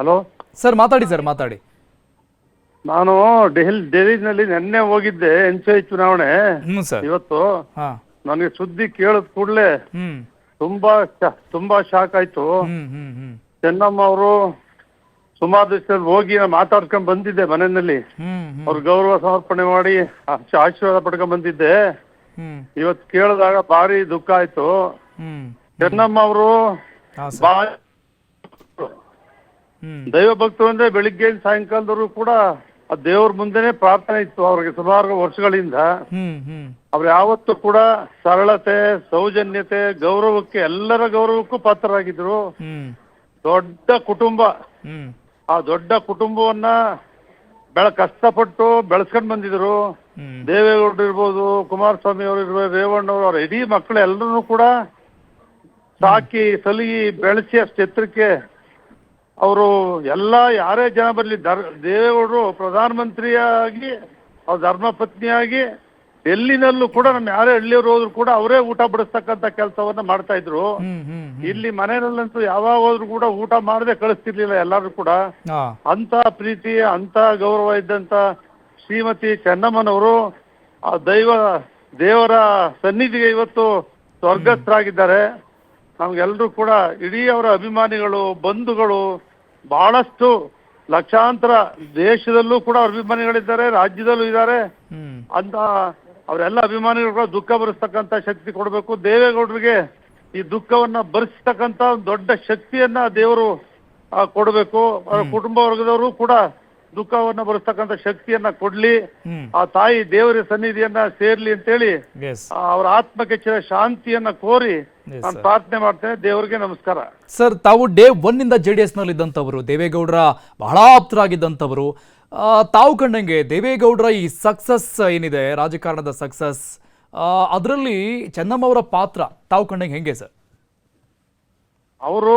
Hello sir ಮಾತಾಡಿ sir ಮಾತಾಡಿ. ನಾನು ಡೆಲ್ಲಿನಲ್ಲಿ ನಿನ್ನೆ ಹೋಗಿದ್ದೆ NCI ಚುನಾವಣೆ ಸರ್. ಇವತ್ತು. ಹಾ. ನನಗೆ ಸುದ್ದಿ ಕೇಳಿದ ಕೂಡಲೇ ತುಂಬಾ ಶಾಕ್ ಆಯ್ತು. ಚೆನ್ನಮ್ಮ ಅವರು ಸುಮಾರು ದಿವಸದಲ್ಲಿ ಹೋಗಿ ಮಾತಾಡ್ಕೊಂಡ್ ಬಂದಿದ್ದೆ ಮನೆಯಲ್ಲಿ. ಅವ್ರ ಗೌರವ ಸಮರ್ಪಣೆ ಮಾಡಿ ಆಶೀರ್ವಾದ ಪಡ್ಕೊಂಡ್ ಬಂದಿದ್ದೆ. ಇವತ್ತು ಕೇಳಿದಾಗ ಭಾರಿ ದುಃಖ ಆಯ್ತು. ಚೆನ್ನಮ್ಮ ಅವರು ದೈವ ಭಕ್ತರು ಅಂದ್ರೆ ಬೆಳಿಗ್ಗೆ ಸಾಯಂಕಾಲದವರು ಕೂಡ ಆ ದೇವ್ರ ಮುಂದೆನೆ ಪ್ರಾರ್ಥನೆ ಇತ್ತು ಅವ್ರಿಗೆ ಸುಮಾರು ವರ್ಷಗಳಿಂದ. ಅವ್ರು ಯಾವತ್ತೂ ಕೂಡ ಸರಳತೆ, ಸೌಜನ್ಯತೆ, ಗೌರವಕ್ಕೆ ಎಲ್ಲರ ಗೌರವಕ್ಕೂ ಪಾತ್ರರಾಗಿದ್ರು. ದೊಡ್ಡ ಕುಟುಂಬ. ಆ ದೊಡ್ಡ ಕುಟುಂಬವನ್ನ ಕಷ್ಟಪಟ್ಟು ಬೆಳೆಸ್ಕೊಂಡ್ ಬಂದಿದ್ರು. ದೇವೇಗೌಡರು ಇರ್ಬೋದು, ಕುಮಾರಸ್ವಾಮಿ ಅವರು ಇರ್ಬೋದು, ರೇವಣ್ಣವರು, ಅವ್ರ ಇಡೀ ಮಕ್ಕಳು ಎಲ್ಲರನ್ನೂ ಕೂಡ ಸಾಕಿ ಸಲಗಿ ಬೆಳೆಸಿ ಅಷ್ಟು ಎತ್ತರಕ್ಕೆ ಅವರು ಯಾರೇ ಜನ ಬರಲಿ ದೇವೇಗೌಡರು ಪ್ರಧಾನಮಂತ್ರಿಯಾಗಿ ಅವ್ರ ಧರ್ಮ ಪತ್ನಿಯಾಗಿ ಡೆಲ್ಲಿನಲ್ಲೂ ಕೂಡ ನಮ್ಮ ಯಾರೇ ಹಳ್ಳಿಯವರು ಹೋದ್ರು ಕೂಡ ಅವರೇ ಊಟ ಬಡಿಸ್ತಕ್ಕಂಥ ಕೆಲಸವನ್ನ ಮಾಡ್ತಾ ಇದ್ರು. ಇಲ್ಲಿ ಮನೆಯಲ್ಲಂತೂ ಯಾವಾಗ ಹೋದ್ರು ಕೂಡ ಊಟ ಮಾಡದೆ ಕಳಿಸ್ತಿರ್ಲಿಲ್ಲ ಎಲ್ಲಾರು ಕೂಡ. ಅಂತ ಪ್ರೀತಿ, ಅಂತ ಗೌರವ ಇದ್ದಂತ ಶ್ರೀಮತಿ ಚೆನ್ನಮ್ಮನವರು ಆ ದೇವರ ಸನ್ನಿಧಿಗೆ ಇವತ್ತು ಸ್ವರ್ಗಸ್ಥರಾಗಿದ್ದಾರೆ. ನಮ್ಗೆಲ್ರೂ ಕೂಡ ಇಡೀ ಅವರ ಅಭಿಮಾನಿಗಳು, ಬಂಧುಗಳು ಬಹಳಷ್ಟು ಲಕ್ಷಾಂತರ ದೇಶದಲ್ಲೂ ಕೂಡ ಅವ್ರ ಅಭಿಮಾನಿಗಳಿದ್ದಾರೆ, ರಾಜ್ಯದಲ್ಲೂ ಇದ್ದಾರೆ. ಅಂತ ಅವರೆಲ್ಲ ಅಭಿಮಾನಿಗಳು ಕೂಡ ದುಃಖ ಭರಿಸ್ತಕ್ಕಂಥ ಶಕ್ತಿ ಕೊಡಬೇಕು. ದೇವೇಗೌಡರಿಗೆ ಈ ದುಃಖವನ್ನ ಭರಿಸ್ತಕ್ಕಂಥ ದೊಡ್ಡ ಶಕ್ತಿಯನ್ನ ದೇವರು ಕೊಡಬೇಕು. ಅವರ ಕುಟುಂಬ ವರ್ಗದವರು ಕೂಡ ದುಃಖವನ್ನ ಭರಿಸ್ತಕ್ಕಂಥ ಶಕ್ತಿಯನ್ನ ಕೊಡ್ಲಿ. ಆ ತಾಯಿ ದೇವರ ಸನ್ನಿಧಿಯನ್ನ ಸೇರ್ಲಿ ಅಂತೇಳಿ ಅವರ ಆತ್ಮಕ್ಕೆ ಶಾಂತಿಯನ್ನ ಕೋರಿ ನಾನು ಪ್ರಾರ್ಥನೆ ಮಾಡ್ತೇನೆ. ದೇವರಿಗೆ ನಮಸ್ಕಾರ. ಸರ್, ತಾವು ಡೇ 1 ಇಂದ JDS ನಲ್ಲಿ ಇದ್ದಂಥವರು, ದೇವೇಗೌಡರ ಬಹಳ ಆಪ್ತರಾಗಿದ್ದಂಥವರು. ತಾವು ಕಂಡಂಗೆ ದೇವೇಗೌಡರ ಈ ಸಕ್ಸಸ್ ಏನಿದೆ, ರಾಜಕಾರಣದ ಸಕ್ಸಸ್, ಅದರಲ್ಲಿ ಚೆನ್ನಮ್ಮ ಅವರ ಪಾತ್ರ ತಾವು ಕಂಡಂಗೆ ಹೆಂಗೆ ಸರ್? ಅವರು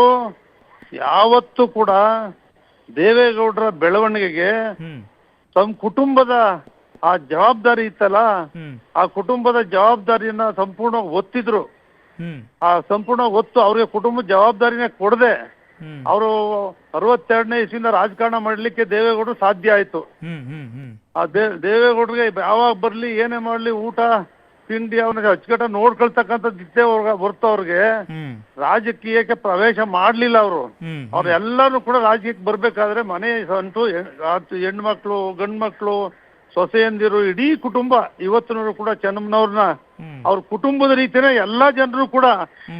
ಯಾವತ್ತೂ ಕೂಡ ದೇವೇಗೌಡರ ಬೆಳವಣಿಗೆಗೆ ತಮ್ಮ ಕುಟುಂಬದ ಆ ಜವಾಬ್ದಾರಿ ಇತ್ತಲ್ಲ, ಆ ಕುಟುಂಬದ ಜವಾಬ್ದಾರಿಯನ್ನ ಸಂಪೂರ್ಣ ಒತ್ತಿದ್ರು. ಆ ಸಂಪೂರ್ಣ ಒತ್ತು ಅವ್ರಿಗೆ ಕುಟುಂಬದ ಜವಾಬ್ದಾರಿನೇ ಕೊಡದೆ ಅವರು 62ನೇ ಇಸ್ವಿಯಿಂದ ರಾಜಕಾರಣ ಮಾಡ್ಲಿಕ್ಕೆ ದೇವೇಗೌಡರು ಸಾಧ್ಯ ಆಯ್ತು. ಆ ದೇವೇಗೌಡರಿಗೆ ಯಾವಾಗ ಬರ್ಲಿ, ಏನೇ ಮಾಡ್ಲಿ, ಊಟ ತಿಂಡಿ ಅವನಿಗೆ ಅಚ್ಚುಕಟ್ಟ ನೋಡ್ಕೊಳ್ತಕ್ಕಂಥದ್ದಿದ್ದೇ ಹೊರತು ಅವ್ರಿಗೆ ರಾಜಕೀಯಕ್ಕೆ ಪ್ರವೇಶ ಮಾಡ್ಲಿಲ್ಲ. ಅವ್ರು ಎಲ್ಲರೂ ಕೂಡ ರಾಜಕೀಯಕ್ಕೆ ಬರ್ಬೇಕಾದ್ರೆ ಮನೆ ಸಂಟು ಹೆಣ್ಮಕ್ಳು, ಗಂಡು ಮಕ್ಳು, ಸೊಸೆಯಂದಿರು, ಇಡೀ ಕುಟುಂಬ ಇವತ್ತಿನವರು ಕೂಡ ಚೆನ್ನಮ್ಮನವ್ರನ್ನ ಅವ್ರ ಕುಟುಂಬದ ರೀತಿನೇ ಎಲ್ಲಾ ಜನರು ಕೂಡ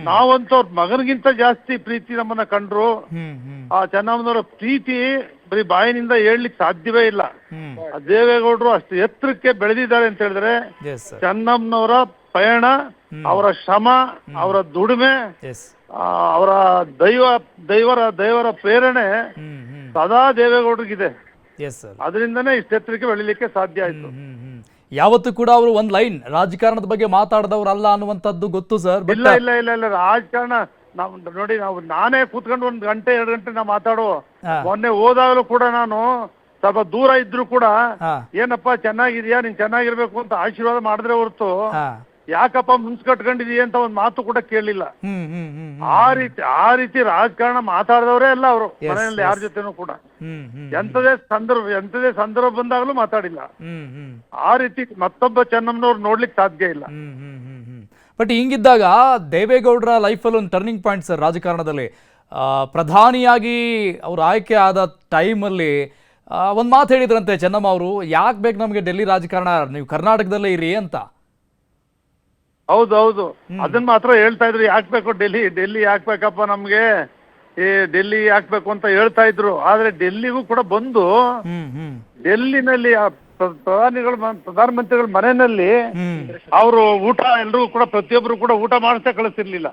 ನಾವಂತೂ ಅವ್ರ ಮಗನಿಗಿಂತ ಜಾಸ್ತಿ ಪ್ರೀತಿ ನಮ್ಮನ್ನ ಕಂಡ್ರು. ಆ ಚೆನ್ನಮ್ಮನವರ ಪ್ರೀತಿ ಬರೀ ಬಾಯಿನಿಂದ ಹೇಳ್ಲಿಕ್ಕೆ ಸಾಧ್ಯವೇ ಇಲ್ಲ. ದೇವೇಗೌಡರು ಅಷ್ಟು ಎತ್ತರಕ್ಕೆ ಬೆಳೆದಿದ್ದಾರೆ ಅಂತ ಹೇಳಿದ್ರೆ ಚೆನ್ನಮ್ಮನವರ ಪಯಣ, ಅವರ ಶ್ರಮ, ಅವರ ದುಡಿಮೆ, ಅವರ ದೇವರ ಪ್ರೇರಣೆ ಸದಾ ದೇವೇಗೌಡರಿಗಿದೆ. ಅದರಿಂದನೇ ಇಷ್ಟು ಎತ್ತರಕ್ಕೆ ಬೆಳಿಲಿಕ್ಕೆ ಸಾಧ್ಯ ಆಯ್ತು. ಯಾವತ್ತೂ ಕೂಡ ಅವರು ಒಂದ್ ಲೈನ್ ರಾಜಕಾರಣದ ಬಗ್ಗೆ ಮಾತಾಡದವ್ರಲ್ಲ ಅನ್ನುವಂಥದ್ದು ಗೊತ್ತು ಸರ್. ಇಲ್ಲ ಇಲ್ಲ ಇಲ್ಲ ಇಲ್ಲ ರಾಜಕಾರಣ ನೋಡಿ, ನಾನೇ ಕೂತ್ಕೊಂಡು 1 ಗಂಟೆ 2 ಗಂಟೆ ನಾ ಮಾತಾಡೋ. ಮೊನ್ನೆ ಹೋದಾಗಲೂ ಕೂಡ ನಾನು ಸ್ವಲ್ಪ ದೂರ ಇದ್ರು ಕೂಡ ಏನಪ್ಪಾ ಚೆನ್ನಾಗಿದ್ಯಾ, ನೀನ್ ಚೆನ್ನಾಗಿರ್ಬೇಕು ಅಂತ ಆಶೀರ್ವಾದ ಮಾಡಿದ್ರೆ ಹೊರತು ಯಾಕಪ್ಪ ಮುನ್ಸ್ಕಟ್ಕೊಂಡಿದೀಯ ಅಂತ ಒಂದ್ ಮಾತು ಕೂಡ ಕೇಳಲಿಲ್ಲ. ಆ ರೀತಿ ರಾಜಕಾರಣ ಮಾತಾಡಿದವರೇ ಅಲ್ಲ ಅವರು ಮನೆಯಲ್ಲಿ ಯಾರ ಜೊತೆನೂ ಕೂಡ. ಎಂತದೇ ಸಂದರ್ಭ ಬಂದಾಗಲೂ ಮಾತಾಡಿಲ್ಲ. ಆ ರೀತಿ ಮತ್ತೊಬ್ಬ ಚೆನ್ನಮ್ಮನವ್ರು ನೋಡ್ಲಿಕ್ಕೆ ಸಾಧ್ಯ ಇಲ್ಲ. ಬಟ್ ಹಿಂಗಿದ್ದಾಗ ದೇವೇಗೌಡರ ಲೈಫಲ್ಲಿ ಒಂದು ಟರ್ನಿಂಗ್ ಪಾಯಿಂಟ್ ಸರ್ ರಾಜಕಾರಣದಲ್ಲಿ. ಪ್ರಧಾನಿಯಾಗಿ ಅವ್ರು ಆಯ್ಕೆ ಆದ ಟೈಮಲ್ಲಿ ಒಂದು ಮಾತು ಹೇಳಿದ್ರಂತೆ ಚೆನ್ನಮ್ಮ ಅವರು, ಯಾಕೆ ಬೇಕು ನಮಗೆ ಡೆಲ್ಲಿ ರಾಜಕಾರಣ, ನೀವು ಕರ್ನಾಟಕದಲ್ಲೇ ಇರಿ ಅಂತ. ಹೌದು, ಅದನ್ನ ಮಾತ್ರ ಹೇಳ್ತಾ ಇದ್ರು. ಯಾಕ್ಬೇಕು ಡೆಲ್ಲಿ ಯಾಕ್ಬೇಕಪ್ಪ ನಮ್ಗೆ, ಡೆಲ್ಲಿ ಯಾಕ್ಬೇಕು ಅಂತ ಹೇಳ್ತಾ ಇದ್ರು. ಆದ್ರೆ ಡೆಲ್ಲಿಗೂ ಕೂಡ ಬಂದು ಡೆಲ್ಲಿನಲ್ಲಿ ಪ್ರಧಾನಮಂತ್ರಿಗಳ ಮನೆಯಲ್ಲಿ ಅವರು ಊಟ ಎಲ್ರಿಗೂ ಕೂಡ ಪ್ರತಿಯೊಬ್ರು ಕೂಡ ಊಟ ಮಾಡಿಸೇ ಕಳಿಸಿರ್ಲಿಲ್ಲ.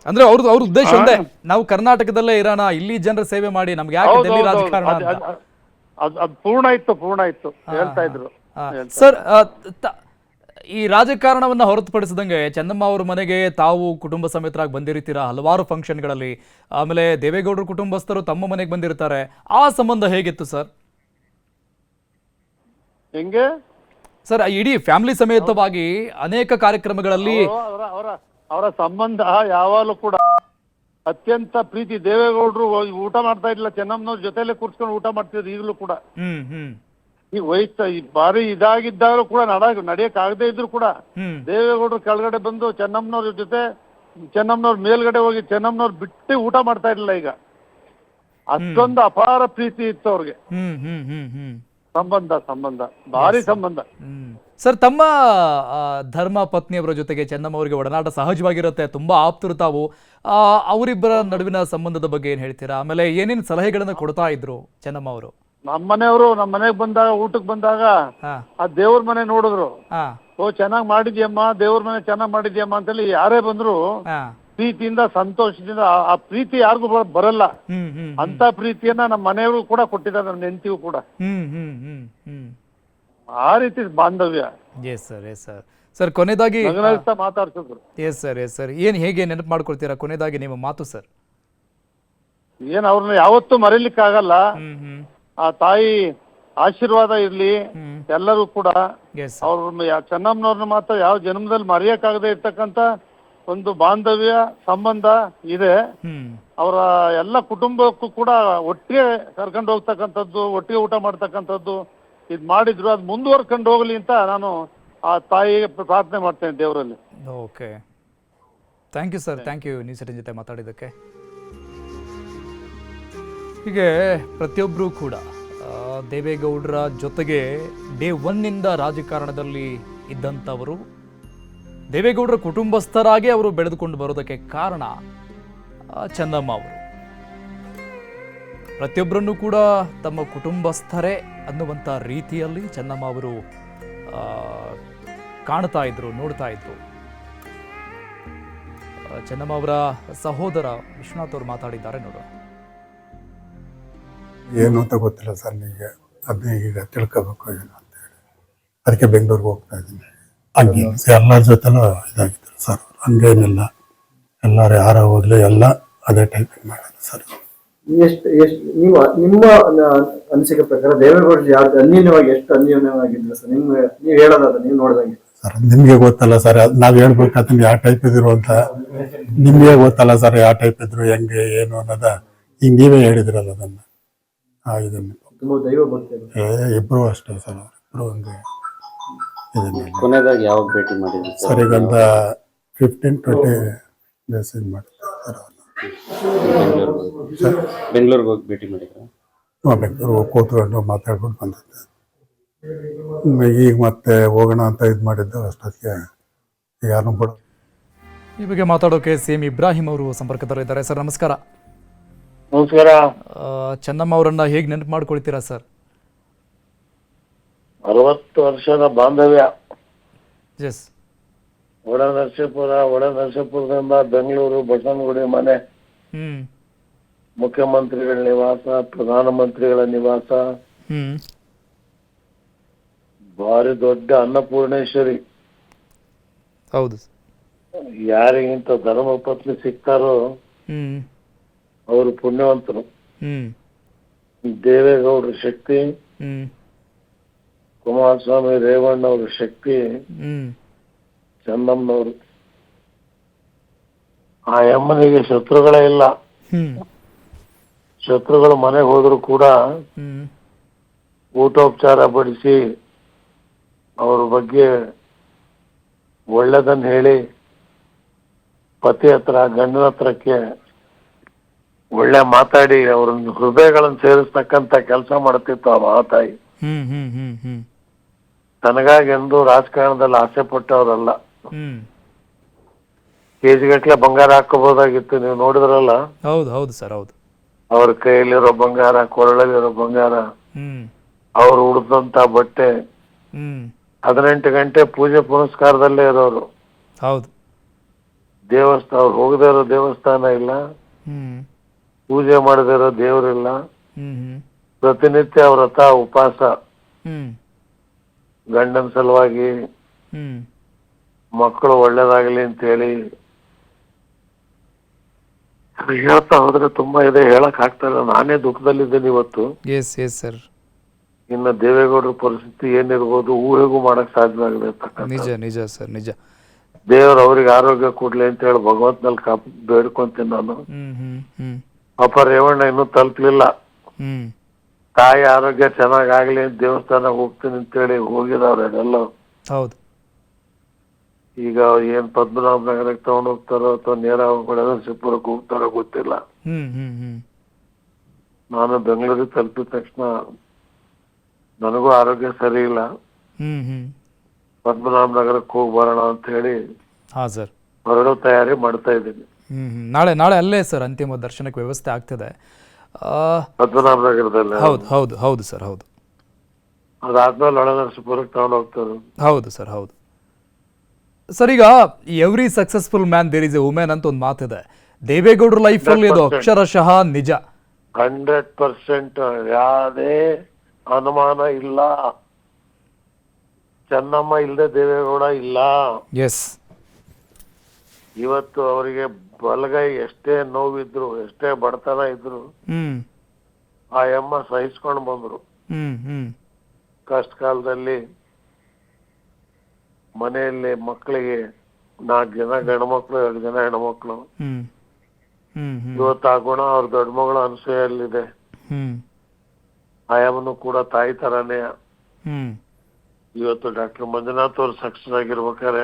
ಅಂದ್ರೆ ಅವ್ರ ಉದ್ದೇಶ ಒಂದೇ, ನಾವು ಕರ್ನಾಟಕದಲ್ಲೇ ಇರೋಣ, ಇಲ್ಲಿ ಜನರ ಸೇವೆ ಮಾಡಿ, ನಮ್ಗೆ ಯಾಕೆ ಡೆಲ್ಲಿ ರಾಜಕಾರಣ ಅಂತ. ಅದು ಪೂರ್ಣ ಇತ್ತು ಹೇಳ್ತಾ ಇದ್ರು. ಸರ್, ಈ ರಾಜಕಾರಣವನ್ನ ಹೊರತುಪಡಿಸಿದಂಗೆ ಚೆನ್ನಮ್ಮ ಅವ್ರ ಮನೆಗೆ ತಾವು ಕುಟುಂಬ ಸಮೇತರಾಗಿ ಬಂದಿರ್ತೀರಾ ಹಲವಾರು ಫಂಕ್ಷನ್ಗಳಲ್ಲಿ. ಆಮೇಲೆ ದೇವೇಗೌಡರ ಕುಟುಂಬಸ್ಥರು ತಮ್ಮ ಮನೆಗೆ ಬಂದಿರ್ತಾರೆ. ಆ ಸಂಬಂಧ ಹೇಗಿತ್ತು ಸರ್? ಹೆಂಗೆ ಸರ್, ಇಡೀ ಫ್ಯಾಮಿಲಿ ಸಮೇತವಾಗಿ ಅನೇಕ ಕಾರ್ಯಕ್ರಮಗಳಲ್ಲಿ ಅವರ ಸಂಬಂಧ ಯಾವಾಗಲೂ ಕೂಡ ಅತ್ಯಂತ ಪ್ರೀತಿ. ದೇವೇಗೌಡರು ಊಟ ಮಾಡ್ತಾ ಇರ್ಲಿಲ್ಲ, ಚೆನ್ನಮ್ಮನವ್ರ ಜೊತೆಲೆ ಕೂರ್ಸ್ಕೊಂಡು ಊಟ ಮಾಡ್ತಿದ್ರು ಈಗಲೂ ಕೂಡ. ಈ ಈ ಬಾರಿ ಇದಾಗಿದ್ದಾಗಲೂ ಕೂಡ ನಡೆಯಕ್ ಆಗದೆ ಇದ್ರು ಕೂಡ ದೇವೇಗೌಡರು ಕೆಳಗಡೆ ಬಂದು ಚೆನ್ನಮ್ಮನವ್ರ ಜೊತೆ, ಚೆನ್ನಮ್ಮನವ್ರ ಮೇಲ್ಗಡೆ ಹೋಗಿ ಚೆನ್ನಮ್ಮನವ್ರ ಬಿಟ್ಟು ಊಟ ಮಾಡ್ತಾ ಇರ್ಲಿಲ್ಲ. ಈಗ ಅಷ್ಟೊಂದು ಅಪಾರ ಪ್ರೀತಿ ಇತ್ತು ಅವ್ರಿಗೆ. ಸಂಬಂಧ ಭಾರಿ ಸಂಬಂಧ. ಸರ್, ತಮ್ಮ ಧರ್ಮ ಪತ್ನಿಯವರ ಜೊತೆಗೆ ಚೆನ್ನಮ್ಮ ಅವರಿಗೆ ಒಡನಾಟ ಸಹಜವಾಗಿರುತ್ತೆ, ತುಂಬಾ ಆಪ್ತರು ತಾವು. ಅವರಿಬ್ಬರ ನಡುವಿನ ಸಂಬಂಧದ ಬಗ್ಗೆ ಏನ್ ಹೇಳ್ತೀರಾ? ಆಮೇಲೆ ಏನೇನು ಸಲಹೆಗಳನ್ನ ಕೊಡ್ತಾ ಇದ್ರು ಚೆನ್ನಮ್ಮ ಅವರು? ನಮ್ಮನೆಯವರು ನಮ್ಮ ಮನೆಗೆ ಬಂದಾಗ, ಊಟಕ್ಕೆ ಬಂದಾಗ ಆ ದೇವ್ರ ಮನೆ ನೋಡಿದ್ರು. ಓ ಚೆನ್ನಾಗ್ ಮಾಡಿದ್ಯಮ್ಮ, ದೇವ್ರ ಮನೆ ಚೆನ್ನಾಗ್ ಮಾಡಿದ್ಯಮ್ಮ ಅಂತೇಳಿ ಯಾರೇ ಬಂದ್ರು ಪ್ರೀತಿಯಿಂದ ಸಂತೋಷದಿಂದ. ಆ ಪ್ರೀತಿ ಯಾರಿಗೂ ಬರಲ್ಲ. ಅಂತ ಪ್ರೀತಿಯನ್ನ ನಮ್ಮ ಮನೆಯವರು ಕೂಡ ಕೊಟ್ಟಿದ್ದಾರೆ, ನಮ್ಮ ಹೆಂಡತಿಯು ಕೂಡ. ಆ ರೀತಿ ಬಾಂಧವ್ಯ. ಸರ್, ಕೊನೆದಾಗಿ ಮಾತಾಡ್ಸಿದ್ರು. ಸರ್, ಹೇಗೆ ನೆನಪು ಮಾಡ್ಕೊಳ್ತೀರಾ ಕೊನೆದಾಗಿ ನಿಮ್ಮ ಮಾತು ಸರ್? ಅವ್ರನ್ನ ಯಾವತ್ತೂ ಮರೀಲಿಕ್ಕಾಗಲ್ಲ. ಆ ತಾಯಿ ಆಶೀರ್ವಾದ ಇರ್ಲಿ ಎಲ್ಲರೂ ಕೂಡ. ಅವ್ರ ಚೆನ್ನಮ್ಮನವ್ರನ್ನ ಮಾತ್ರ ಯಾವ ಜನ್ಮದಲ್ಲಿ ಮರೆಯಕ್ಕಾಗದೆ ಇರ್ತಕ್ಕಂಥ ಒಂದು ಬಾಂಧವ್ಯ ಸಂಬಂಧ ಇದೆ. ಅವರ ಎಲ್ಲ ಕುಟುಂಬಕ್ಕೂ ಕೂಡ ಒಟ್ಟಿಗೆ ಕರ್ಕೊಂಡು ಹೋಗ್ತಕ್ಕಂಥದ್ದು, ಒಟ್ಟಿಗೆ ಊಟ ಮಾಡ್ತಕ್ಕಂಥದ್ದು ಇದು ಮಾಡಿದ್ರು. ಅದು ಮುಂದುವರ್ಕೊಂಡು ಹೋಗ್ಲಿ ಅಂತ ನಾನು ಆ ತಾಯಿಗೆ ಪ್ರಾರ್ಥನೆ ಮಾಡ್ತೇನೆ ದೇವರಲ್ಲಿ. Okay, thank you sir, thank you news 18 ಜೊತೆ ಮಾತಾಡಿದ್ದಕ್ಕೆ. ಹೀಗೆ ಪ್ರತಿಯೊಬ್ಬರೂ ಕೂಡ ದೇವೇಗೌಡರ ಜೊತೆಗೆ ಡೇ 1ನಿಂದ ರಾಜಕಾರಣದಲ್ಲಿ ಇದ್ದಂಥವರು, ದೇವೇಗೌಡರ ಕುಟುಂಬಸ್ಥರಾಗಿ ಅವರು ಬೆಳೆದುಕೊಂಡು ಬರೋದಕ್ಕೆ ಕಾರಣ ಚೆನ್ನಮ್ಮ ಅವರು. ಪ್ರತಿಯೊಬ್ಬರನ್ನು ಕೂಡ ತಮ್ಮ ಕುಟುಂಬಸ್ಥರೇ ಅನ್ನುವಂಥ ರೀತಿಯಲ್ಲಿ ಚೆನ್ನಮ್ಮ ಅವರು ಕಾಣ್ತಾ ಇದ್ರು, ನೋಡ್ತಾ ಇದ್ರು. ಚೆನ್ನಮ್ಮ ಅವರ ಸಹೋದರ ವಿಶ್ವನಾಥ್ ಅವರು ಮಾತಾಡಿದ್ದಾರೆ, ನೋಡೋಣ. ಏನು ಅಂತ ಗೊತ್ತಿಲ್ಲ ಸರ್, ನಿಮಗೆ ಅದನ್ನ ಈಗ ತಿಳ್ಕೋಬೇಕು ಏನು ಅಂತ ಹೇಳಿ ಅದಕ್ಕೆ ಬೆಂಗಳೂರಿಗೆ ಹೋಗ್ತಾ ಇದ್ದೀನಿ. ಹಂಗೆ ಎಲ್ಲರ ಜೊತೆಲೂ ಇದಾಗಿದ್ರು ಸರ್, ಹಂಗೇನಿಲ್ಲ. ಎಲ್ಲರೂ ಯಾರ ಹೋಗ್ಲಿ ಎಲ್ಲ ಅದೇ ಟೈಪಿಂಗ್ ಮಾಡೋದು ಸರ್. ನೀವು ನಿಮ್ಮ ಅನಿಸಿಕೆ ಪ್ರಕಾರ ದೇವೇಗೌಡ ಯಾವ ಅನ್ಯೂನ್ಯವಾಗಿ ಎಷ್ಟು ಅನ್ಯೂನ್ಯವಾಗಿದ್ರು ಸರ್? ನೀವು ಹೇಳೋದಾದ ನೀವು ನೋಡಿದಂಗೆ ಸರ್. ನಿಮ್ಗೆ ಗೊತ್ತಲ್ಲ ಸರ್, ನಾವ್ ಹೇಳ್ಬೇಕಾದ್ರೆ ಯಾವ ಟೈಪ್ ಇದ್ರು ಅಂತ. ನಿಮ್ಗೆ ಗೊತ್ತಲ್ಲ ಸರ್ ಯಾವ ಟೈಪ್ ಇದ್ರು, ಹೆಂಗೆ ಏನು ಅನ್ನೋದ. ಈಗ ನೀವೇ ಹೇಳಿದ್ರಲ್ಲ ಅದನ್ನ. ಇದನ್ನ ತುಂಬಾ ದೈವ ಭಕ್ತಿ ಇಬ್ರು ಅಷ್ಟೇ ಸರ್, ಇಬ್ರು ಒಂದು ಕೊನೆದಾಗಿ ಯಾವಾಗ ಭೇಟಿ ಮಾಡಿದ್ರಿ ಸರ್? ಈಗಂತ 15-20 ಡೇಸ್ ಇದು ಮಾಡ್ತಾರೆ ಸರ್. ಬೆಂಗಳೂರಿಗೆ ಹೋಗಿ ಭೇಟಿ ಮಾಡಿದ್ರ? ಬೆಂಗಳೂರಿಗೆ ಹೋಗಿ ಕೂತ್ಕೊಂಡು ಮಾತಾಡ್ಕೊಂಡು ಬಂದಿದ್ದೆ. ಈಗ ಮತ್ತೆ ಹೋಗೋಣ ಅಂತ ಇದು ಮಾಡಿದ್ದು, ಅಷ್ಟೊತ್ತಿಗೆ ಯಾರನ್ನೂ ಬಿಡೋ. ಈ ಬಗ್ಗೆ ಮಾತಾಡೋಕೆ CM ಇಬ್ರಾಹಿಂ ಅವರು ಸಂಪರ್ಕದಲ್ಲಿದ್ದಾರೆ. ಸರ್, ನಮಸ್ಕಾರ. ನಮಸ್ಕಾರ. ಚೆನ್ನಮ್ಮ ಅವರನ್ನ ಹೇಗೆ ನೆನಪು ಮಾಡ್ಕೊಳ್ತೀರಾ ಸರ್? 60 ವರ್ಷದ ಬಾಂಧವ್ಯ. ಎಸ್. ಒಳನರಸೀಪುರದಿಂದ ಬೆಂಗಳೂರು ಬಸವನಗುಡಿ ಮನೆ, ಮುಖ್ಯಮಂತ್ರಿಗಳ ನಿವಾಸ, ಪ್ರಧಾನಮಂತ್ರಿಗಳ ನಿವಾಸ, ಭಾರಿ ದೊಡ್ಡ ಅನ್ನಪೂರ್ಣೇಶ್ವರಿ. ಹೌದು. ಯಾರಿಗಿಂತ ಧರ್ಮ ಪತ್ನಿ ಸಿಗ್ತಾರೋ ಅವರು ಪುಣ್ಯವಂತರು. ದೇವೇಗೌಡರ ಶಕ್ತಿ, ಕುಮಾರಸ್ವಾಮಿ ರೇವಣ್ಣ ಅವ್ರ ಶಕ್ತಿ, ಚೆನ್ನಮ್ಮನವರು. ಆ ಅಮ್ಮನಿಗೆ ಶತ್ರುಗಳೇ ಇಲ್ಲ. ಶತ್ರುಗಳು ಮನೆಗೆ ಹೋದ್ರು ಕೂಡ ಊಟೋಪಚಾರ ಬಡಿಸಿ ಅವ್ರ ಬಗ್ಗೆ ಒಳ್ಳೆದನ್ನ ಹೇಳಿ, ಪತಿ ಹತ್ರ ಗಂಡನ ಹತ್ರಕ್ಕೆ ಒಳ್ಳೆ ಮಾತಾಡಿ ಅವ್ರ ಹೃದಯಗಳನ್ನು ಸೇರಿಸ್ತಕ್ಕಂತ ಕೆಲಸ ಮಾಡ್ತಿತ್ತು ಆ ಮಹಾತಾಯಿ. ತನಗಾಗಿ ಎಂದು ರಾಜಕಾರಣದಲ್ಲಿ ಆಸೆ ಪಟ್ಟವರಲ್ಲ. ಕೆಜಿಗಟ್ಲೆ ಬಂಗಾರ ಹಾಕೋಬಹುದಾಗಿತ್ತು, ನೀವು ನೋಡಿದ್ರಲ್ಲ. ಹೌದು ಹೌದು ಸರ್, ಹೌದು. ಅವ್ರ ಕೈಯಲ್ಲಿರೋ ಬಂಗಾರ, ಕೊರಳಲ್ಲಿರೋ ಬಂಗಾರ, ಅವ್ರು ಉಡ್ದಂತ ಬಟ್ಟೆ, 18 ಗಂಟೆ ಪೂಜೆ ಪುನಸ್ಕಾರದಲ್ಲೇ ಇರೋರು. ಹೌದು. ದೇವಸ್ಥಾನ ಅವ್ರು ಹೋಗದೇ ಇರೋ ದೇವಸ್ಥಾನ ಇಲ್ಲ, ಪೂಜೆ ಮಾಡದೇ ಇರೋ ದೇವರಿಲ್ಲ. ಪ್ರತಿನಿತ್ಯ ಅವ್ರ ವ್ರತ ಉಪವಾಸ, ಗಂಡನ ಸಲುವಾಗಿ, ಮಕ್ಕಳು ಒಳ್ಳೇದಾಗಲಿ ಅಂತ ಹೇಳಿ. ಹೇಳ್ತಾ ಹೋದ್ರೆ ತುಂಬಾ ಇದೆ, ಹೇಳಕ್ ಆಗ್ತಾ ಇಲ್ಲ. ನಾನೇ ದುಃಖದಲ್ಲಿದ್ದೇನೆ ಇವತ್ತು. ಇನ್ನು ದೇವೇಗೌಡರ ಪರಿಸ್ಥಿತಿ ಏನಿರ್ಬೋದು ಊಹೆಗೂ ಮಾಡಕ್ ಸಾಧ್ಯವಾಗದೆ. ನಿಜ ನಿಜ ಸರ್, ನಿಜ. ದೇವ್ರು ಅವ್ರಿಗೆ ಆರೋಗ್ಯ ಕೊಡ್ಲಿ ಅಂತ ಹೇಳಿ ಭಗವಂತನಲ್ಲಿ ಬೇಡ್ಕೊಂತೀನಿ ನಾನು. ಹ್ಮ್ ಹ್ಮ್ ಹ್ಮ್ ಪಾಪ ರೇವಣ್ಣ ಇನ್ನೂ ತಲುಪಲಿಲ್ಲ. ಹ್ಮ್ ತಾಯಿ ಆರೋಗ್ಯ ಚೆನ್ನಾಗಾಗ್ಲಿ ಅಂತ ದೇವಸ್ಥಾನ ಹೋಗ್ತೀನಿ ಅಂತೇಳಿ ಹೋಗಿದವ್ರೆಲ್ಲ. ಹೌದು. ಈಗ ಏನ್ ಪದ್ಮನಾಭ ನಗರಕ್ಕೆ ತಗೊಂಡ್ ಹೋಗ್ತಾರೋ ಅಥವಾ ನೇರ ಸಿಪ್ಪುರಕ್ಕೆ ಹೋಗ್ತಾರೋ ಗೊತ್ತಿಲ್ಲ. ಹ್ಮ್ ಹ್ಮ್ ಹ್ಮ್ ನಾನು ಬೆಂಗಳೂರಿಗೆ ತಲುಪಿದ ತಕ್ಷಣ ನನಗೂ ಆರೋಗ್ಯ ಸರಿ ಇಲ್ಲ, ಹ್ಮ್ ಹ್ಮ್ ಪದ್ಮನಾಭ ನಗರಕ್ಕೆ ಹೋಗಿ ಬರೋಣ ಅಂತ ಹೇಳಿ ಹಾ ಸರ್. ಹೊರಡೋ ತಯಾರಿ ಮಾಡ್ತಾ ಇದ್ದೀನಿ. ನಾಳೆ ನಾಳೆ ಅಲ್ಲೇ ಸರ್ ಅಂತಿಮ ದರ್ಶನಕ್ಕೆ ವ್ಯವಸ್ಥೆ ಆಗ್ತದೆ. ಪದ್ಮನಾಭ ನಗರದಲ್ಲಿ. ಹೌದು ಹೌದು ಹೌದು ಸರ್ ಹೌದು. ಅದಾದ್ಮೇಲೆ ಒಳನರಸೀಪುರಕ್ಕೆ ತಗೊಂಡು ಹೋಗ್ತಾರೆ. ಹೌದು ಸರ್ ಹೌದು. ಸರ್ ಈಗ every successful man there is a woman ಅಂತ ಒಂದು ಮಾತಿದೆ. ದೇವೇಗೌಡರ ಲೈಫಲ್ಲಿ ಇದು ಅಕ್ಷರಶಃ ನಿಜ. 100% ಯಾವುದೇ ಅನುಮಾನ ಇಲ್ಲ. ಚೆನ್ನಮ್ಮ ಇಲ್ಲದೆ ದೇವೇಗೌಡ ಇಲ್ಲ. ಎಸ್. ಇವತ್ತು ಅವರಿಗೆ ಬಲಗೈ ಎಷ್ಟೇ ನೋವಿದ್ರು, ಎಷ್ಟೇ ಬಡತನ ಇದ್ರು ಆ ಅಮ್ಮ ಸಹಿಸ್ಕೊಂಡು ಬಂದ್ರು. ಕಷ್ಟ ಕಾಲದಲ್ಲಿ ಮನೆಯಲ್ಲಿ ಮಕ್ಕಳಿಗೆ 4 ಜನ ಗಂಡು ಮಕ್ಳು 2 ಜನ ಹೆಣ್ಮಕ್ಳು. ಇವತ್ತು ಆ ಗುಣ ಅವ್ರ ದೊಡ್ಡ ಮಗಳು ಅನಸೂಯಲ್ಲಿದೆ. ಆಯಮ್ಮನು ಕೂಡ ತಾಯಿ ತರಾನೇ. ಇವತ್ತು ಡಾಕ್ಟರ್ ಮಂಜುನಾಥ್ ಅವ್ರು ಸಕ್ಸಸ್ ಆಗಿರ್ಬೇಕಾದ್ರೆ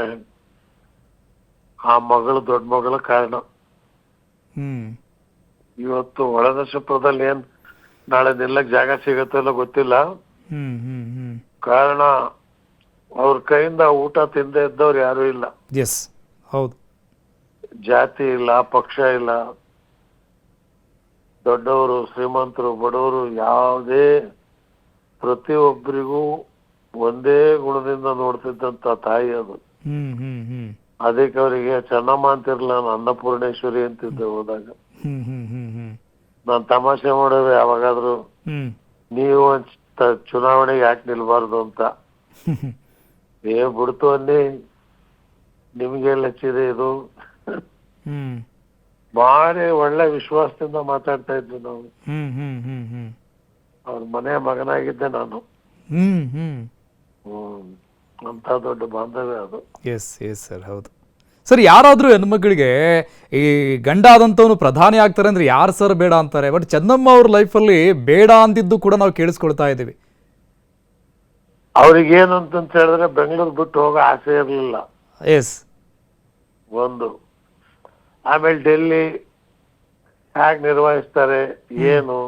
ಆ ಮಗಳು ದೊಡ್ಡ ಮಗಳ ಕಾರಣ. ಇವತ್ತು ಒಳನರಸೀಪುರದಲ್ಲಿ ಏನ್ ನಾಳೆ ನಿಲ್ಲಕ್ ಜಾಗ ಸಿಗತ್ತೋ ಇಲ್ಲ ಗೊತ್ತಿಲ್ಲ. ಕಾರಣ ಅವ್ರ ಕೈಯಿಂದ ಊಟ ತಿಂದೇ ಇದ್ದವ್ರು ಯಾರು ಇಲ್ಲ. ಎಸ್ ಹೌದು. ಜಾತಿ ಇಲ್ಲ, ಪಕ್ಷ ಇಲ್ಲ, ದೊಡ್ಡವರು ಶ್ರೀಮಂತರು ಬಡವರು ಯಾವುದೇ ಪ್ರತಿಯೊಬ್ಬರಿಗೂ ಒಂದೇ ಗುಣದಿಂದ ನೋಡ್ತಿದ್ದಂತ ತಾಯಿ ಅದು. ಅದಕ್ಕೆ ಅವರಿಗೆ ಚೆನ್ನಮ್ಮ ಅಂತಿರ್ಲಿಲ್ಲ, ನಾನು ಅನ್ನಪೂರ್ಣೇಶ್ವರಿ ಅಂತಿದ್ದೆ ಹೋದಾಗ. ನಾನ್ ತಮಾಷೆ ಮಾಡೋದು ಯಾವಾಗಾದ್ರು, ನೀವು ಚುನಾವಣೆಗೆ ಯಾಕೆ ನಿಲ್ಬಾರ್ದು ಅಂತ. ಬಿಡ್ತು ಅನ್ನಿ, ನಿಮ್ಗೆ ಹಚ್ಚಿದೆ ಇದು. ಭಾರಿ ಒಳ್ಳೆ ವಿಶ್ವಾಸದಿಂದ ಮಾತಾಡ್ತಾ ಇದ್ವಿ ನಾವು. ಅವ್ರ ಮನೆ ಮಗನಾಗಿದ್ದೆ ನಾನು. ಅಂತ ದೊಡ್ಡ ಬಾಂಧವ್ಯ ಅದು. ಎಸ್ ಎಸ್ ಸರ್ ಹೌದು. ಸರ್ ಯಾರಾದ್ರೂ ಹೆಣ್ಮಕ್ಳಿಗೆ ಈ ಗಂಡ ಆದಂಥವನು ಪ್ರಧಾನಿ ಆಗ್ತಾರೆ ಅಂದ್ರೆ ಯಾರು ಸರ್ ಬೇಡ ಅಂತಾರೆ. ಬಟ್ ಚೆನ್ನಮ್ಮ ಅವ್ರ ಲೈಫಲ್ಲಿ ಬೇಡ ಅಂದಿದ್ದು ಕೂಡ ನಾವು ಕೇಳಿಸ್ಕೊಳ್ತಾ ಇದ್ದೀವಿ. ಅವ್ರಿಗೇನು ಅಂತಂತ ಹೇಳಿದ್ರೆ ಬೆಂಗಳೂರು ಬಿಟ್ಟು ಹೋಗೋ ಆಸೆ ಇರಲಿಲ್ಲ. ಎಸ್. ಒಂದು ಆಮೇಲೆ ಡೆಲ್ಲಿ ಹೇಗ್ ನಿರ್ವಹಿಸ್ತಾರೆ ಏನು,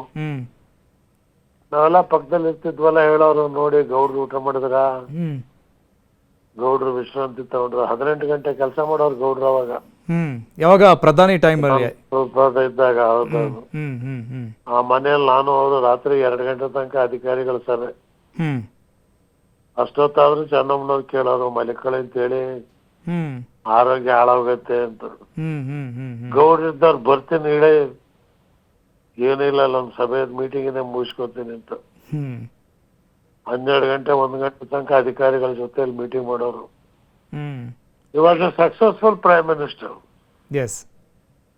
ನಾವೆಲ್ಲ ಪಕ್ಕದಲ್ಲಿ ಇರ್ತಿದ್ವಲ್ಲ, ಹೇಳೋರು ನೋಡಿ ಗೌಡ್ರು ಊಟ ಮಾಡಿದ್ರ, ಗೌಡ್ರು ವಿಶ್ರಾಂತಿ ತಗೊಂಡ್ರು. 18 ಗಂಟೆ ಕೆಲಸ ಮಾಡೋರು ಗೌಡ್ರು ಅವಾಗ. ಯಾವಾಗ ಪ್ರಧಾನಿ ಟೈಮ್ ಇದ್ದಾಗ. ಹೌದೌದು. ಆ ಮನೆಯಲ್ಲಿ ನಾನು ಅವರು ರಾತ್ರಿ 2 ಗಂಟೆ ತನಕ ಅಧಿಕಾರಿಗಳು ಸರ್. ಅಷ್ಟೊತ್ತಾದ್ರೂ ಚೆನ್ನಮ್ಮನವ್ರು ಕೇಳೋರು ಮಲಿಕಳಿ ಅಂತೇಳಿ, ಆರೋಗ್ಯ ಹಾಳಾಗತ್ತೆ ಅಂತ. ಗೌಡ್ರಿದ್ದವ್ರು ಬರ್ತೀನಿ ಇಡೇ, ಏನಿಲ್ಲ ನಮ್ ಸಭೆಯ ಮೀಟಿಂಗ್ ಮುಗಿಸ್ಕೊತೀನಿ ಅಂತ. 12 ಗಂಟೆ 1 ಗಂಟೆ ತನಕ ಅಧಿಕಾರಿಗಳ ಜೊತೆಲಿ ಮೀಟಿಂಗ್ ಮಾಡೋರು. ಇವಾಗ ಸಕ್ಸಸ್ಫುಲ್ ಪ್ರೈಮ್ ಮಿನಿಸ್ಟರ್. ಎಸ್.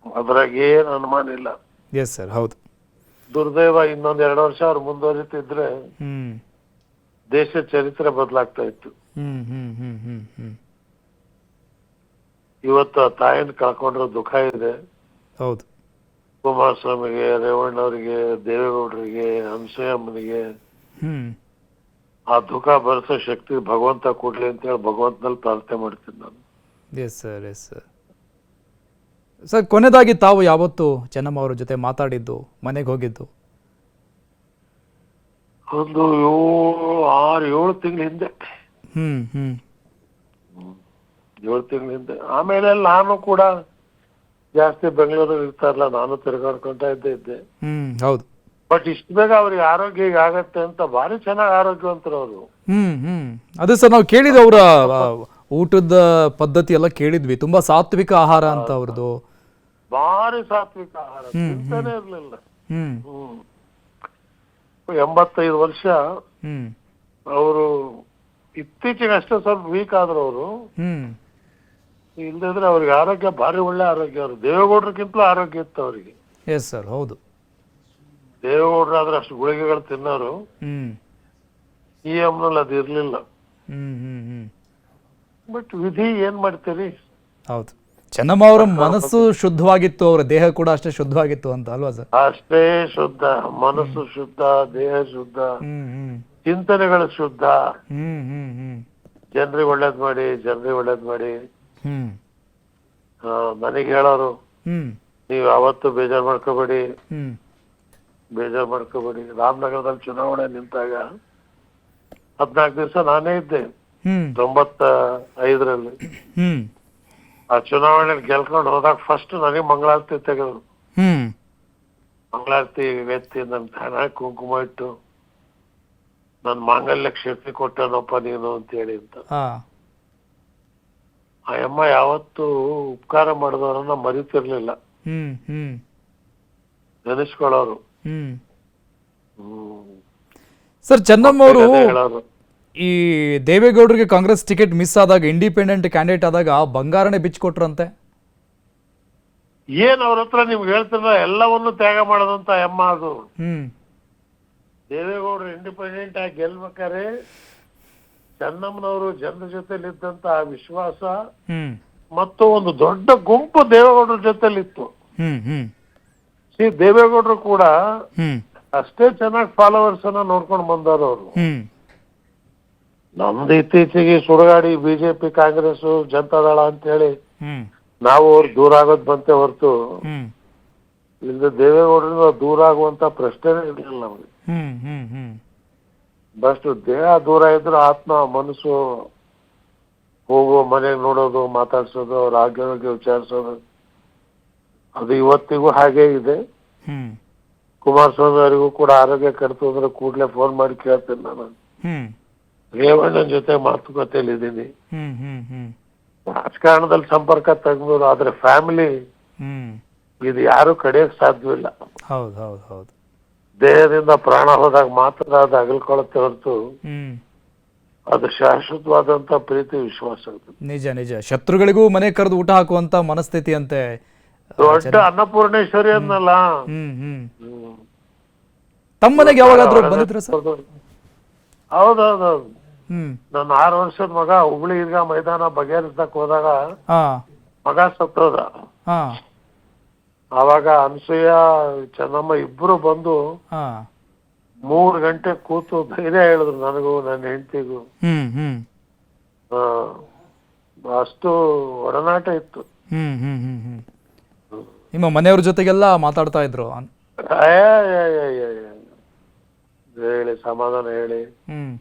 ಅದ್ರಾಗ ಏನ್ ಅನುಮಾನ ಇಲ್ಲ. ಎಸ್ ಸರ್ ಹೌದು. ದುರ್ದೈವ ಇನ್ನೊಂದ್ 2 ವರ್ಷ ಅವ್ರು ಮುಂದುವರಿತಿದ್ರೆ ದೇಶ ಚರಿತ್ರೆ ಬದಲಾಗ್ತಾ ಇತ್ತು. ಇವತ್ತು ಆ ತಾಯಿನ ಕಳ್ಕೊಂಡ್ರೆ ದುಃಖ ಇದೆ. ಹೌದು. ಕುಮಾರಸ್ವಾಮಿಗೆ, ರೇವಣ್ಣವರಿಗೆ, ದೇವೇಗೌಡರಿಗೆ, ಅನಸೂಯಮ್ಮನಿಗೆ ಆ ದುಃಖ ಭರಿಸೋ ಶಕ್ತಿ ಭಗವಂತ ಕೊಡ್ಲಿ ಅಂತ ಹೇಳಿ ಭಗವಂತನಲ್ಲಿ ಪ್ರಾರ್ಥನೆ ಮಾಡ್ತೀನಿ ನಾನು. Yes sir yes sir. Sir ಕೊನೆಯದಾಗಿ ತಾವು ಯಾವತ್ತು ಚೆನ್ನಮ್ಮ ಅವ್ರ ಜೊತೆ ಮಾತಾಡಿದ್ದು, ಮನೆಗೆ ಹೋಗಿದ್ದು? ಒಂದು 6-7 ತಿಂಗಳ ಹಿಂದೆ. 7 ತಿಂಗಳ ಹಿಂದೆ. ಆಮೇಲೆ ನಾನು ಕೂಡ ಜಾಸ್ತಿ ಬೆಂಗಳೂರಲ್ಲಿ ಇರ್ತಾರಲ್ಲ, ನಾನು ತಿರ್ಗಾಡ್ಕೊಂತ ಇದ್ದೆ. ಹೌದು. ಬಟ್ ಇಷ್ಟು ಬೇಗ ಅವ್ರಿಗೆ ಆರೋಗ್ಯ ಈಗ ಆಗತ್ತೆ ಅಂತ. ಭಾರಿ ಚೆನ್ನಾಗಿ ಆರೋಗ್ಯವಂತರು ಅವರು. ಅದೇ ಸರ್ ನಾವು ಕೇಳಿದ್ವಿ, ಅವರ ಊಟದ ಪದ್ಧತಿ ಎಲ್ಲ ಕೇಳಿದ್ವಿ. ತುಂಬಾ ಸಾತ್ವಿಕ ಆಹಾರ ಅಂತ ಅವ್ರದ್ದು. ಭಾರಿ ಸಾತ್ವಿಕ ಆಹಾರ, ಚಿಂತನೆ ಇರ್ಲಿಲ್ಲ. 85 ವರ್ಷ. ಅವರು ಇತ್ತೀಚೆಗೆ ಅಷ್ಟೇ ಸ್ವಲ್ಪ ವೀಕ್ ಆದ್ರು ಅವರು. ಇಲ್ದಿದ್ರೆ ಅವ್ರಿಗೆ ಆರೋಗ್ಯ ಭಾರಿ ಒಳ್ಳೆ ಆರೋಗ್ಯ. ಅವರು ದೇವೇಗೌಡರಿಗಿಂತಲೂ ಆರೋಗ್ಯ ಇತ್ತು ಅವರಿಗೆ. ಎಸ್ ಸರ್ ಹೌದು. ದೇವೇಗೌಡರಾದ್ರೆ ಅಷ್ಟು ಗುಳಿಗೆಗಳು ತಿನ್ನೋರು. ಈ ಅಮ್ನಲ್ಲಿ ಅದು ಇರ್ಲಿಲ್ಲ. ಬಟ್ ವಿಧಿ ಏನ್ ಮಾಡ್ತೀರಿ, ಹೌದು. ಚೆನ್ನಮ್ಮ ಅವರ ಮನಸ್ಸು ಶುದ್ಧವಾಗಿತ್ತು, ಅವರ ದೇಹ ಕೂಡ ಅಷ್ಟೇ ಶುದ್ಧವಾಗಿತ್ತು ಅಂತ ಅಲ್ವಾ ಸರ್? ಅಷ್ಟೇ ಶುದ್ಧ, ಮನಸ್ಸು ಶುದ್ಧ, ದೇಹ ಶುದ್ಧ, ಹ್ಮ್ ಹ್ಮ್ ಚಿಂತನೆಗಳು ಶುದ್ಧ. ಹ್ಮ್ ಹ್ಮ್ ಹ್ಮ್ ಜನರಿಗೆ ಒಳ್ಳೇದ್ ಮಾಡಿ, ಜನರಿಗೆ ಒಳ್ಳೇದ್ ಮಾಡಿ. ಹ್ಮ್ ನನಗೆ ಹೇಳೋರು, ಹ್ಮ್ ನೀವ್ ಯಾವತ್ತು ಬೇಜಾರ್ ಮಾಡ್ಕೋಬೇಡಿ, ಹ್ಮ್ ಬೇಜಾರ್ ಮಾಡ್ಕೋಬೇಡಿ. ರಾಮನಗರದಲ್ಲಿ ಚುನಾವಣೆ ನಿಂತಾಗ 14 ದಿವಸ ನಾನೇ ಇದ್ದೆ, ಹ್ಮ್ 95ರಲ್ಲಿ. ಹ್ಮ್ ಆ ಚುನಾವಣೆಯಲ್ಲಿ ಗೆಲ್ಕೊಂಡು ಹೋದಾಗ ಫಸ್ಟ್ ನನಗೆ ಮಂಗಳಾರತಿ ತೆಗೆದ್ರು. ಹ್ಮ್ ಮಂಗಳಾರತಿ ವ್ಯಕ್ತಿ ನನ್ನ ಹಣ ಕುಂಕುಮ ಇಟ್ಟು, ನನ್ ಮಾಂಗಲ್ಯಕ್ಕೆ ಶಕ್ತಿ ಕೊಟ್ಟನಪ್ಪ ನೀನು ಅಂತ ಹೇಳಿ ಅಂತ. ಹಾ ಆ ಅಮ್ಮ ಯಾವತ್ತು ಉಪಕಾರ ಮಾಡಿದವರನ್ನ ಮರಿತಿರ್ಲಿಲ್ಲ, ಹ್ಮ್ ಹ್ಮ್ ನೆನೆಸ್ಕೊಳ್ಳೋರು. ಹ್ಮ್ ಸರ್, ಚೆನ್ನಮ್ಮ ಅವರು ಅದೇ ಹೇಳೋರು. ಈ ದೇವೇಗೌಡರಿಗೆ ಕಾಂಗ್ರೆಸ್ ಟಿಕೆಟ್ ಮಿಸ್ ಆದಾಗ, ಇಂಡಿಪೆಂಡೆಂಟ್ ಕ್ಯಾಂಡಿಡೇಟ್ ಆದಾಗ ಬಂಗಾರನೇ ಬಿಚ್ಕೊಟ್ರಂತೆ. ಏನ್ ಅವ್ರ ಹತ್ರ ನಿಮ್ಗೆ ಹೇಳ್ತಿಲ್ಲ, ಎಲ್ಲವನ್ನು ತ್ಯಾಗ ಮಾಡೋದಂತ ಅಮ್ಮ ಅದು. ಹ್ಮ್ ದೇವೇಗೌಡರು ಇಂಡಿಪೆಂಡೆಂಟ್ ಆಗಿ ಗೆಲ್ಬೇಕಾರೆ ಚೆನ್ನಮ್ಮನವರು ಜನರ ಜೊತೆಲಿದ್ದಂತ ಆ ವಿಶ್ವಾಸ ಹ್ಮ್ ಮತ್ತು ಒಂದು ದೊಡ್ಡ ಗುಂಪು ದೇವೇಗೌಡರ ಜೊತೆಲಿತ್ತು. ಹ್ಮ್ ಹ್ಮ್ ದೇವೇಗೌಡರು ಕೂಡ ಹ್ಮ್ ಅಷ್ಟೇ ಚೆನ್ನಾಗಿ ಫಾಲೋವರ್ಸ್ ಅನ್ನ ನೋಡ್ಕೊಂಡು ಬಂದವರು ಅವರು. ಹ್ಮ್ ನಮ್ದು ಇತ್ತೀಚೆಗೆ ಸುಡಗಾಡಿ ಬಿಜೆಪಿ, ಕಾಂಗ್ರೆಸ್, ಜನತಾದಳ ಅಂತ ಹೇಳಿ ಹ್ಮ್ ನಾವು ಅವ್ರು ದೂರ ಆಗೋದ್ ಬಂತೆ ಹೊರತು, ಹ್ಮ್ ಇಲ್ಲಿ ದೇವೇಗೌಡರಿಂದ ದೂರ ಆಗುವಂತ ಪ್ರಶ್ನೆನೇ ಇರಲಿಲ್ಲ ನಮಗೆ. ಹ್ಮ್ ಹ್ಮ್ ಹ್ಮ್ ಬಸ್ಟ್ ದೇಹ ದೂರ ಇದ್ರೆ ಆತ್ಮ, ಮನಸ್ಸು ಹೋಗೋ ಮನೆಗೆ ನೋಡೋದು, ಮಾತಾಡ್ಸೋದು, ಅವ್ರ ಆರೋಗ್ಯ ವಿಚಾರಿಸೋದು, ಅದು ಇವತ್ತಿಗೂ ಹಾಗೇ ಇದೆ. ಹ್ಮ್ ಕುಮಾರಸ್ವಾಮಿ ಅವರಿಗೂ ಕೂಡ ಆರೋಗ್ಯ ಕೆಡ್ತು ಅಂದ್ರೆ ಕೂಡಲೇ ಫೋನ್ ಮಾಡಿ ಕೇಳ್ತೀನಿ ನಾನು. ಹ್ಮ್ ರೇವಣ್ಣನ ಜೊತೆ ಮಾತುಕತೆಯಲ್ಲಿ ಇದ್ದೀನಿ. ಹ್ಮ್ ಹ್ಮ್ ಹ್ಮ್ ರಾಜಕಾರಣದಲ್ಲಿ ಸಂಪರ್ಕ ತೆಗ್ಬೋದು, ಆದ್ರೆ ಫ್ಯಾಮಿಲಿ ಹ್ಮ್ ಇದು ಯಾರು ಕಡಿಯಕ್ ಸಾಧ್ಯವಿಲ್ಲ. ಹೌದು ಹೌದು ಹೌದು. ದೇಹದಿಂದ ಪ್ರಾಣ ಹೋದಾಗ ಮಾತ್ರ ಅದು ಅಗಲ್ಕೊಳತ್ತೆ ಹೊರತು ಹ್ಮ್ ಅದು ಶಾಶ್ವತವಾದಂತ ಪ್ರೀತಿ, ವಿಶ್ವಾಸ. ನಿಜ ನಿಜ. ಶತ್ರುಗಳಿಗೂ ಮನೆ ಕರೆದು ಊಟ ಹಾಕುವಂತ ಮನಸ್ಥಿತಿ ಅಂತೆ. ದೊಡ್ಡ ಅನ್ನಪೂರ್ಣೇಶ್ವರಿ ಅನ್ನಲ್ಲ. ಹ್ಮ್ ಹ್ಮ್ ತಮ್ಮ ಮನೆಗೆ ಯಾವಾಗಾದ್ರೂ ಬಂದಿದ್ರ ಸರ್? ಹೌದೌದೌದು. ಹ್ಮ್ ನನ್ನ 6 ವರ್ಷದ ಮಗ ಹುಬ್ಳಿ ಈರ್ಗಾ ಮೈದಾನ ಬಗೆಹರಿಸಕ್ ಹೋದಾಗ ಹಾ ಮಗ ಸತ್ತೋದ. ಹಾ ಆವಾಗ ಅನ್ಸೂಯ, ಚೆನ್ನಮ್ಮ ಇಬ್ರು ಬಂದು ಹಾ 3 ಗಂಟೆ ಕೂತು ಧೈರ್ಯ ಹೇಳಿದ್ರು ನನಗೂ ನನ್ನ ಹೆಂಡತಿಗೂ. ಹ್ಮ್ ಹ್ಮ್ ಅಷ್ಟು ಒಡನಾಟ ಇತ್ತು. ಹ್ಮ್ ಹ್ಮ್ ಹ್ಮ್ ಹ್ಮ್ ನಿಮ್ಮ ಮನೆಯವ್ರ ಜೊತೆಗೆಲ್ಲ ಮಾತಾಡ್ತಾ ಇದ್ರು? ಹೇಳಿ, ಸಮಾಧಾನ ಹೇಳಿ, ಹ್ಮ್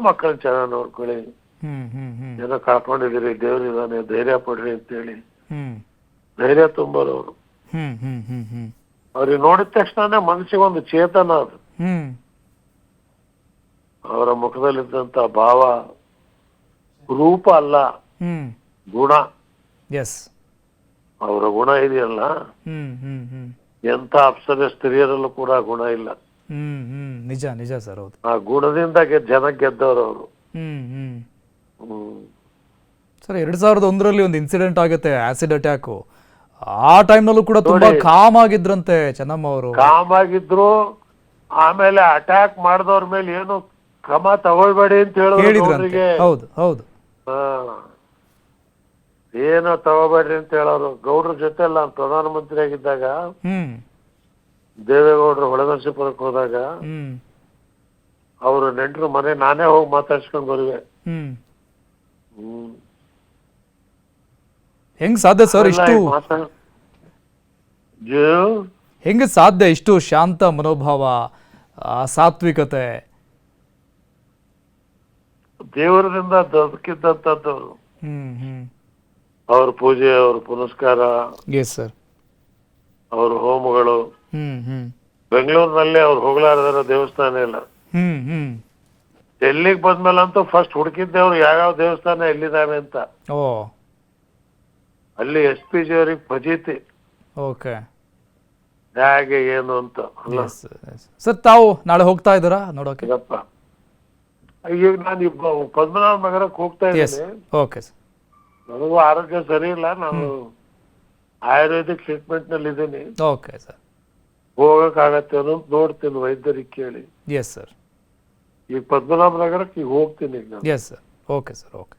ಮಕ್ಕಳನ್ನ ಚೆನ್ನಾಗಿ ನೋಡ್ಕೊಳ್ಳಿ, ಹ್ಮ್ ಹ್ಮ್ ಹ್ಮ್ ಏನೋ ಕಳ್ಕೊಂಡಿದ್ದೀರಿ, ದೇವ್ರಿದಾನೆ, ಧೈರ್ಯ ಪಡ್ರಿ ಅಂತೇಳಿ ಹ್ಮ್ ಧೈರ್ಯ ತುಂಬೋದು ಅವರು. ಹ್ಮ್ ಹ್ಮ್ ಹ್ಮ್ ಹ್ಮ್ ಅವ್ರಿಗೆ ನೋಡಿದ ತಕ್ಷಣ ಮನಸ್ಸಿಗೆ ಒಂದು ಚೇತನ ಅದು. ಹ್ಮ್ ಅವರ ಮುಖದಲ್ಲಿದ್ದಂತ ಭಾವ, ರೂಪ ಅಲ್ಲ, ಹ್ಮ್ ಗುಣ. ಎಸ್. ಅವರ ಗುಣ ಇದೆಯಲ್ಲ, ಹ್ಮ್ ಹ್ಮ್ ಹ್ಮ್ ಎಂತ ಅಪ್ಸರ ಸ್ತ್ರೀಯರಲ್ಲೂ ಕೂಡ ಗುಣ ಇಲ್ಲ. ಹ್ಮ್ ಹ್ಮ್ ನಿಜ ನಿಜ ಸರ್. ಹೌದು. ಆ ಗುಣದಿಂದ ಜನ ಗೆದ್ದವರು ಅವರು. ಹ್ಮ್ ಹ್ಮ್ ಹ್ಮ್ ಸರ್, 2001ರಲ್ಲಿ ಒಂದು ಇನ್ಸಿಡೆಂಟ್ ಆಗುತ್ತೆ, ಆಸಿಡ್ ಅಟ್ಯಾಕ್. ಆ ಟೈಮ್ನಲ್ಲೂ ಕೂಡ ತುಂಬಾ ಕಾಮ್ ಆಗಿದ್ರಂತೆ ಚೆನ್ನಮ್ಮ ಅವರು. ಕಾಮ್ ಆಗಿದ್ರು. ಆಮೇಲೆ ಅಟ್ಯಾಕ್ ಮಾಡಿದವ್ರ ಮೇಲೆ ಏನು ಕ್ರಮ ತಗೊಳ್ಬೇಡಿ ಅಂತ ಹೇಳಿದ್ರಂತೆ. ಹೌದು ಹೌದು. ಏನೋ ತಗೋಬೇಡ್ರಿ ಅಂತ ಹೇಳೋರು. ಗೌಡ್ರ ಜೊತೆ ಎಲ್ಲ ಪ್ರಧಾನಮಂತ್ರಿ ಆಗಿದ್ದಾಗ ಹ್ಮ್ ದೇವೇಗೌಡರು ಹೊಳೆನರಸೀಪುರಕ್ಕೆ ಹೋದಾಗ ಹ್ಮ್ ಅವರು ನೆಂಟರು ಮನೆ ನಾನೇ ಹೋಗಿ ಮಾತಾಡ್ಸ್ಕೊಂಡ್ ಬರುವೆ. ಹ್ಮ್ ಹ್ಮ್ ಹೆಂಗ್ ಸಾಧ್ಯ ಸರ್ ಇಷ್ಟು? ಹೆಂಗೆ ಸಾಧ್ಯ ಇಷ್ಟು ಶಾಂತ ಮನೋಭಾವ, ಸಾತ್ವಿಕತೆ? ದೇವರದಿಂದ ಬದುಕಿದ್ದಂಥದ್ದು. ಹ್ಮ್ ಹ್ಮ್ ಅವ್ರ ಪೂಜೆ, ಅವ್ರ ಪುನಸ್ಕಾರ, ಎಸ್ ಸರ್, ಅವ್ರ ಹೋಮಗಳು. ಹ್ಮ್ ಹ್ಮ್ ಬೆಂಗಳೂರಿನಲ್ಲಿ ಅವ್ರು ಹೋಗ್ಲಾರ್ದಿರೋ ದೇವಸ್ಥಾನ ಇಲ್ಲ. ಹ್ಮ್ ಹ್ಮ್ ಡೆಲ್ಲಿಗೆ ಬಂದ್ಮೇಲಂತೂ ಫಸ್ಟ್ ಹುಡುಕಿದ್ದೇವ್ರು ಯಾವ್ಯಾವ ದೇವಸ್ಥಾನ ಎಲ್ಲಿದ್ದಾವೆ ಅಂತ. ಓ ಅಲ್ಲಿ SP ಜಿ ಅವ್ರಿಗೆ ಫಜೀತಿ ಓಕೆ. ಹೇಗೆ ಏನು ಅಂತ. ಸರ್, ತಾವು ನಾಳೆ ಹೋಗ್ತಾ ಇದ್ದೀರಾ ನೋಡೋಕೆ? ಈಗ ನಾನು ಪದ್ಮನಾಭ ನಗರಕ್ಕೆ ಹೋಗ್ತಾ ಇದ್ದೀನಿ. Okay sir. ನನಗೂ ಆರೋಗ್ಯ ಸರಿ ಇಲ್ಲ, ನಾನು ಆಯುರ್ವೇದಿಕ್ ಟ್ರೀಟ್ಮೆಂಟ್ ನಲ್ಲಿ ಇದ್ದೀನಿ. Okay sir. ಹೋಗಕ್ಕಾಗತ್ತೆ ಅನ್ನೋದು ನೋಡ್ತೀನಿ, ವೈದ್ಯರಿಗೆ ಕೇಳಿ. Yes sir. ಈಗ ಪದ್ಮನಾಭ ನಗರಕ್ಕೆ ಈಗ ಹೋಗ್ತೀನಿ ಈಗ ನಾನು. Yes sir. Okay sir. Okay.